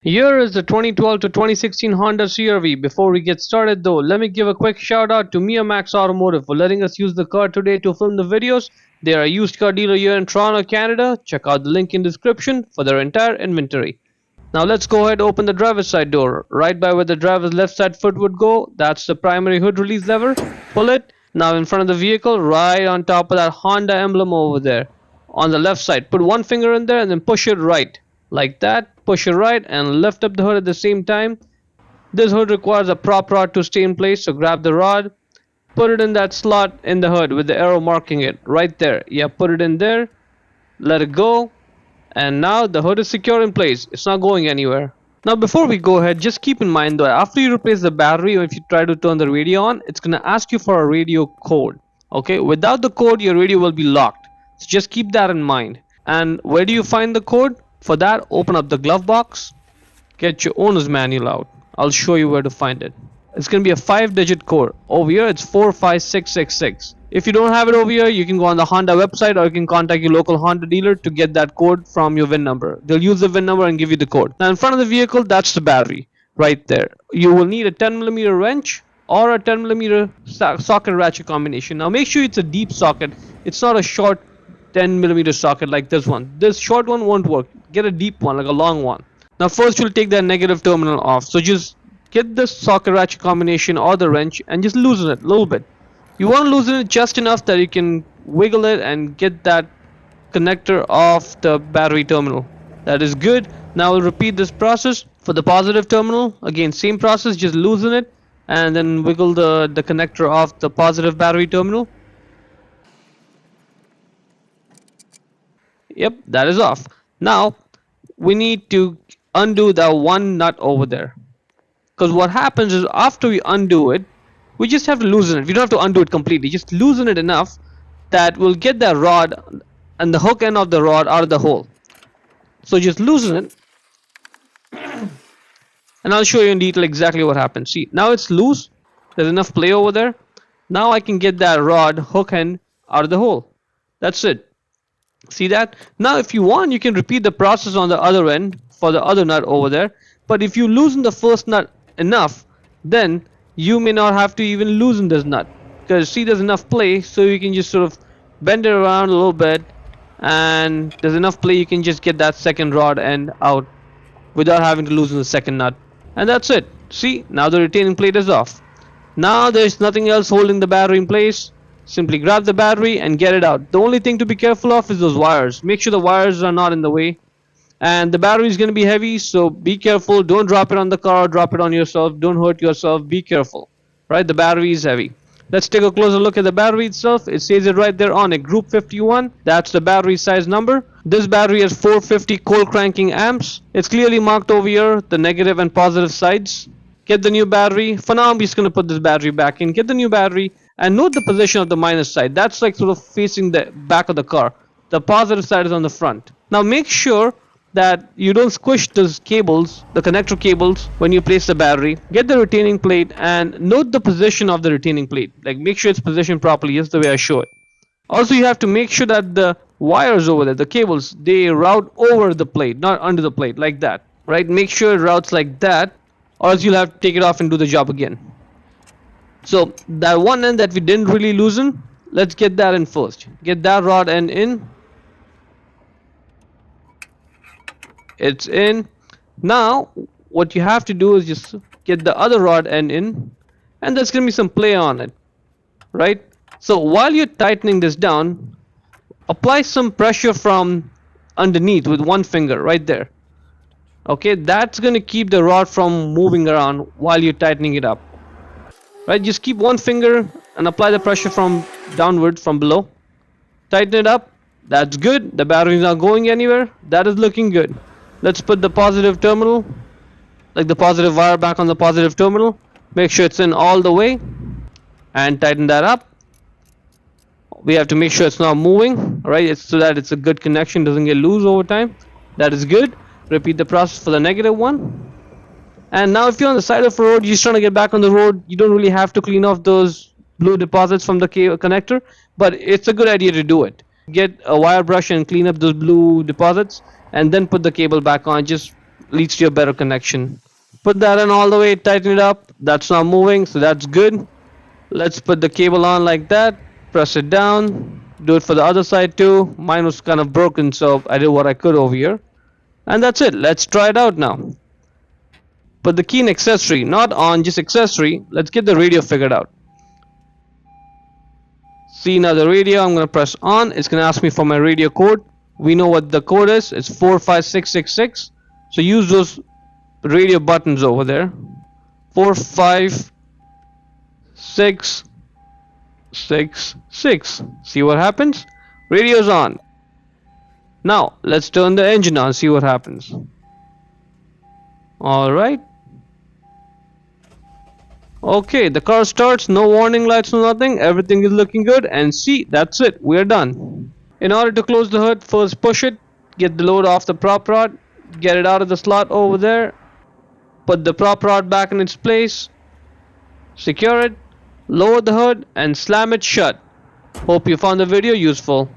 Here is the 2012 to 2016 Honda CR-V. Before we get started though, let me give a quick shout out to Max Automotive for letting us use the car today to film the videos. They are a used car dealer here in Toronto, Canada. Check out the link in description for their entire inventory. Now let's go ahead and open the driver's side door. Right by where the driver's left side foot would go, that's the primary hood release lever. Pull it. Now in front of the vehicle, right on top of that Honda emblem over there. On the left side, put one finger in there and then push it right. Like that. Push it right and lift up the hood at the same time. This hood requires a prop rod to stay in place, so grab the rod. Put it in that slot in the hood with the arrow marking it. Right there. Yeah, put it in there. Let it go. And now the hood is secure in place. It's not going anywhere. Now before we go ahead, just keep in mind though, after you replace the battery or if you try to turn the radio on, it's going to ask you for a radio code. Okay, without the code your radio will be locked. So just keep that in mind. And where do you find the code? For that, open up the glove box. Get your owner's manual out. I'll show you where to find it. It's going to be a 5-digit code. Over here it's 45666. If you don't have it over here, you can go on the Honda website or you can contact your local Honda dealer to get that code from your VIN number. They'll use the VIN number and give you the code. Now in front of the vehicle, that's the battery right there. You will need a 10mm wrench or a 10mm socket ratchet combination. Now make sure it's a deep socket. It's not a short 10mm socket like this one. This short one won't work. Get a deep one, like a long one. Now first we'll take that negative terminal off. So just get the socket ratchet combination or the wrench and just loosen it a little bit. You want to loosen it just enough that you can wiggle it and get that connector off the battery terminal. That is good. Now we'll repeat this process for the positive terminal. Again, same process, just loosen it and then wiggle the connector off the positive battery terminal. Yep, that is off. Now we need to undo that one nut over there, because what happens is after we undo it, we just have to loosen it. We don't have to undo it completely, just loosen it enough that we'll get that rod and the hook end of the rod out of the hole. So just loosen it and I'll show you in detail exactly what happens. See, now it's loose, there's enough play over there. Now I can get that rod hook end out of the hole. That's it. See that? Now if you want, you can repeat the process on the other end for the other nut over there. But if you loosen the first nut enough, then you may not have to even loosen this nut, because see, there's enough play, so you can just sort of bend it around a little bit and there's enough play, you can just get that second rod end out without having to loosen the second nut. And that's it. See, now the retaining plate is off. Now there's nothing else holding the battery in place. Simply grab the battery and get it out. The only thing to be careful of is those wires. Make sure the wires are not in the way. And the battery is going to be heavy, so be careful. Don't drop it on the car, drop it on yourself. Don't hurt yourself. Be careful. Right, the battery is heavy. Let's take a closer look at the battery itself. It says it right there on it, group 51. That's the battery size number. This battery has 450 cold cranking amps. It's clearly marked over here, the negative and positive sides. Get the new battery. For now, I'm just going to put this battery back in. Get the new battery. And note the position of the minus side. That's like sort of facing the back of the car. The positive side is on the front. Now make sure that you don't squish those cables, the connector cables, when you place the battery. Get the retaining plate and note the position of the retaining plate. Like make sure it's positioned properly, just the way I show it. Also you have to make sure that the wires over there, the cables, they route over the plate, not under the plate, like that. Right? Make sure it routes like that, or else you'll have to take it off and do the job again. So that one end that we didn't really loosen, let's get that in first. Get that rod end in. It's in. Now what you have to do is just get the other rod end in, and there's gonna be some play on it, right? So while you're tightening this down, apply some pressure from underneath with one finger right there. Okay, that's gonna keep the rod from moving around while you're tightening it up. Right, just keep one finger and apply the pressure from downward from below. Tighten it up. That's good. The battery is not going anywhere. That is looking good. Let's put the positive terminal, like the positive wire, back on the positive terminal. Make sure it's in all the way and tighten that up. We have to make sure it's not moving, right? It's so that it's a good connection, doesn't get loose over time. That is good. Repeat the process for the negative one. And now if you're on the side of the road, you're just trying to get back on the road, you don't really have to clean off those blue deposits from the connector, but it's a good idea to do it. Get a wire brush and clean up those blue deposits and then put the cable back on. Just leads to a better connection. Put that in all the way, tighten it up. That's not moving, so that's good. Let's put the cable on like that. Press it down. Do it for the other side too. Mine was kind of broken, so I did what I could over here. And that's it. Let's try it out now. Put the key in accessory, not on, just accessory. Let's get the radio figured out. See now the radio, I'm gonna press on. It's gonna ask me for my radio code. We know what the code is. It's 45666. So use those radio buttons over there. 45666. See what happens? Radio's on. Now let's turn the engine on. See what happens. All right. Okay, the car starts, no warning lights, no nothing, everything is looking good, and see, that's it, we're done. In order to close the hood, first push it, get the load off the prop rod, get it out of the slot over there, put the prop rod back in its place, secure it, lower the hood, and slam it shut. Hope you found the video useful.